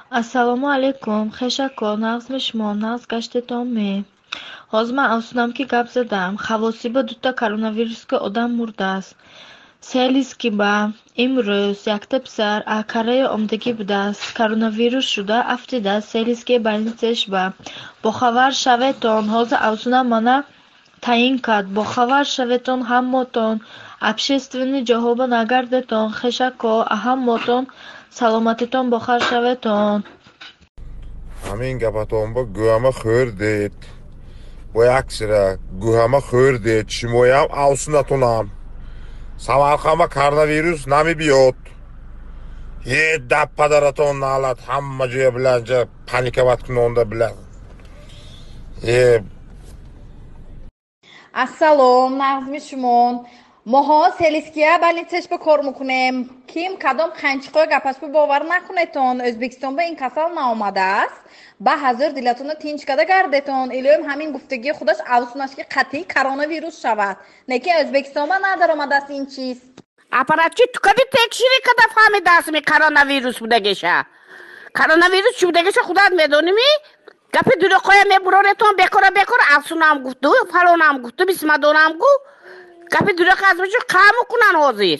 Ассалому алейкум. Хешако, нағз мешмо, нағз гаштетон ме. Ҳозир ман афсӯдам ки гап задам. Хавосиба дута коронавирусга одам мурдааст. Селиски ба имрӯз якта писар аз Корея омадагӣ будааст. Коронавирус шуда афтидааст. Селиски больницаеш ба. Бохабар шаветон. Ҳозир афсӯдам мана таъин кард. Бохабар шаветон ҳаммотон. Общественни ҷоҳоба нагардетон. Хешако, ҳаммотон саломатитон бохар шаветон. همین گپتون با گوهمه خوردید باید سره گوهمه خوردید شمایم avsunatونam Samarkand'a koronavirüs nami biyot ye dappadaraton nalat hamma joya bilanja panika batkun onda bilan Асалом, нағзми шумон. Моҳо селиския больницаеш ба кор мекунем. Ким кадом қанчиқои гапашпи бовар накунетон. O'zbekiston ба ин касал наомадааст. Ба ҳазир дилатона тинч када гардетон. Илоим ҳамин гуфтагии худаш авсунашки қатъӣ коронавирус шавад. Неки O'zbekiston ба надаромадааст ин чиз. Аппаратчи тука би текшири када фаҳмидааст ми коронавирус будагеша. Коронавирус чӣ будагеша худат медоними? Гапи дурӯғоя мебуроретон бекора афсунам гуфту, фалонам гуфту, бисмадонам гу. Гапи дурӯғ аз миҷу қа мекунан ҳозир.